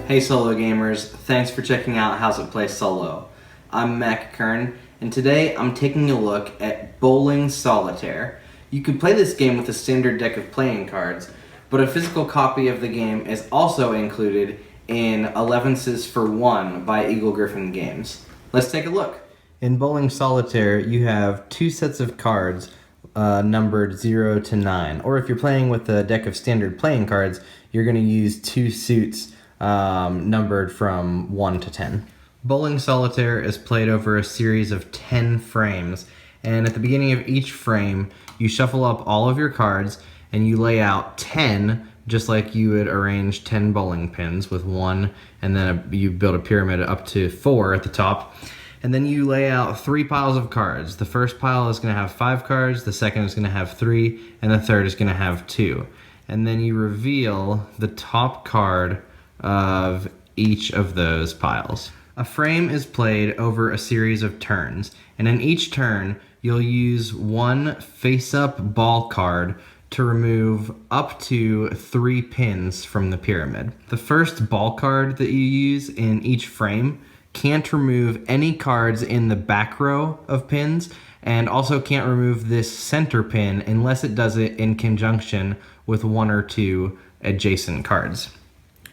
Hey solo gamers, thanks for checking out How's It Play Solo. I'm Mack Kern, and today I'm taking a look at Bowling Solitaire. You could play this game with a standard deck of playing cards, but a physical copy of the game is also included in 11ces for 1 by Eagle Griffin Games. Let's take a look. In Bowling Solitaire, you have 2 sets of cards numbered 0 to 9, or if you're playing with a deck of standard playing cards, you're going to use 2 suits numbered from 1 to 10. Bowling Solitaire is played over a series of 10 frames, and at the beginning of each frame, you shuffle up all of your cards and you lay out 10, just like you would arrange 10 bowling pins with 1, and then you build a pyramid up to 4 at the top. And then you lay out 3 piles of cards. The first pile is going to have 5 cards, the second is going to have 3, and the third is going to have 2. And then you reveal the top card of each of those piles. A frame is played over a series of turns, and in each turn you'll use 1 face-up ball card to remove up to 3 pins from the pyramid. The first ball card that you use in each frame can't remove any cards in the back row of pins, and also can't remove this center pin unless it does it in conjunction with 1 or 2 adjacent cards.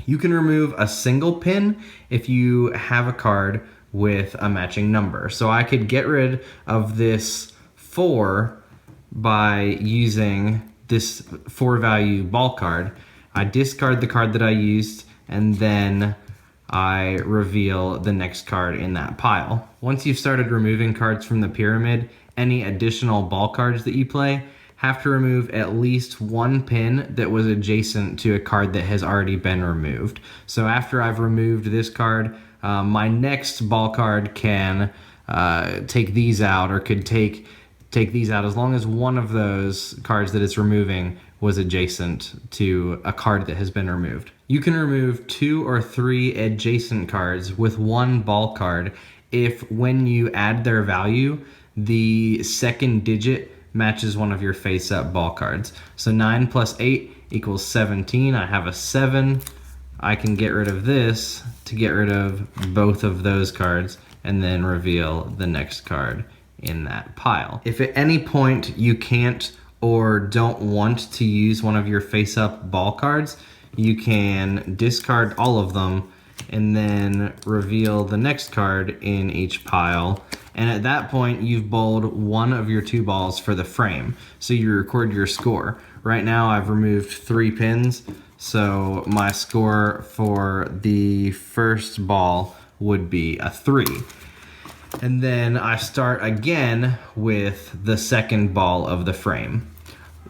You can remove a single pin if you have a card with a matching number. So I could get rid of this 4 by using this 4 value ball card. I discard the card that I used, and then I reveal the next card in that pile. Once you've started removing cards from the pyramid, any additional ball cards that you play have to remove at least 1 pin that was adjacent to a card that has already been removed. So after I've removed this card, my next ball card can take these out, or could take these out as long as one of those cards that it's removing was adjacent to a card that has been removed. You can remove 2 or 3 adjacent cards with 1 ball card if, when you add their value, the second digit matches one of your face-up ball cards. So 9 plus 8 equals 17. I have a 7. I can get rid of this to get rid of both of those cards and then reveal the next card in that pile. If at any point you can't or don't want to use one of your face-up ball cards, you can discard all of them and then reveal the next card in each pile. And at that point, you've bowled 1 of your 2 balls for the frame. So you record your score. Right now, I've removed 3 pins. So my score for the first ball would be a 3. And then I start again with the second ball of the frame.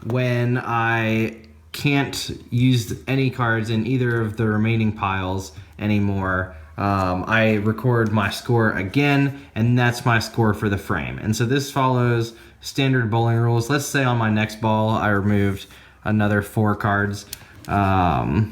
When I can't use any cards in either of the remaining piles anymore, I record my score again, and that's my score for the frame. And so this follows standard bowling rules. Let's say on my next ball I removed another 4 cards. That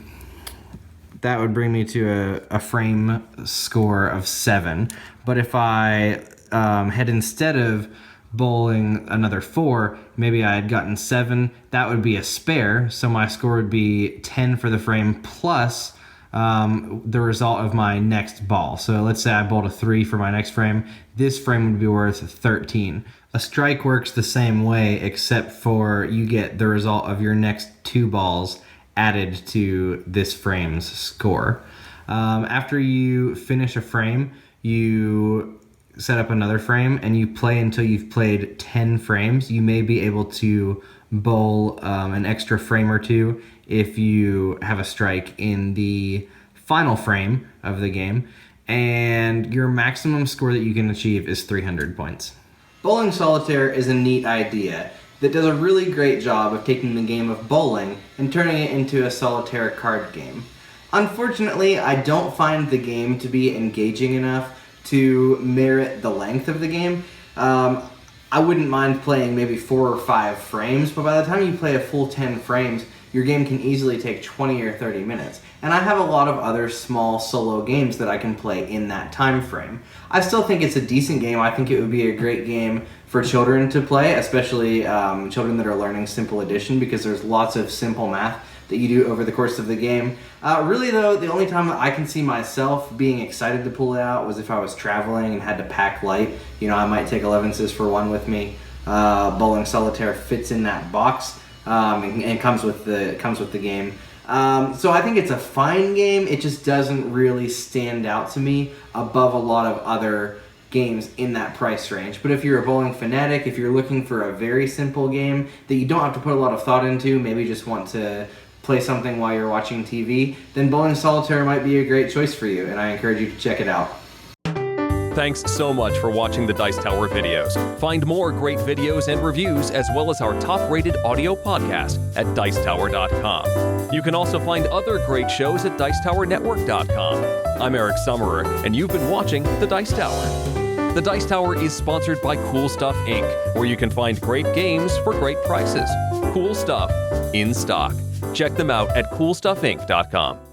would bring me to a frame score of 7. But if I had, instead of bowling another 4, maybe I had gotten 7, that would be a spare, so my score would be 10 for the frame plus the result of my next ball. So let's say I bowled a 3 for my next frame. This frame would be worth 13. A strike works the same way, except for you get the result of your next 2 balls added to this frame's score. After you finish a frame, you set up another frame and you play until you've played 10 frames. You may be able to bowl an extra frame or 2 if you have a strike in the final frame of the game, and your maximum score that you can achieve is 300 points. Bowling Solitaire is a neat idea that does a really great job of taking the game of bowling and turning it into a solitaire card game. Unfortunately, I don't find the game to be engaging enough to merit the length of the game. I wouldn't mind playing maybe 4 or 5 frames, but by the time you play a full 10 frames, your game can easily take 20 or 30 minutes. And I have a lot of other small solo games that I can play in that time frame. I still think it's a decent game. I think it would be a great game for children to play, especially children that are learning simple addition, because there's lots of simple math that you do over the course of the game. Really though, the only time that I can see myself being excited to pull it out was if I was traveling and had to pack light. You know, I might take 11s for 1 with me. Bowling Solitaire fits in that box and comes with the game. So I think it's a fine game. It just doesn't really stand out to me above a lot of other games in that price range. But if you're a bowling fanatic, if you're looking for a very simple game that you don't have to put a lot of thought into, maybe just want to play something while you're watching TV, then Bowling Solitaire might be a great choice for you, and I encourage you to check it out. Thanks so much for watching the Dice Tower videos. Find more great videos and reviews, as well as our top-rated audio podcast at Dicetower.com. You can also find other great shows at Dicetowernetwork.com. I'm Eric Summerer, and you've been watching The Dice Tower. The Dice Tower is sponsored by Cool Stuff Inc., where you can find great games for great prices. Cool stuff in stock. Check them out at CoolStuffInc.com.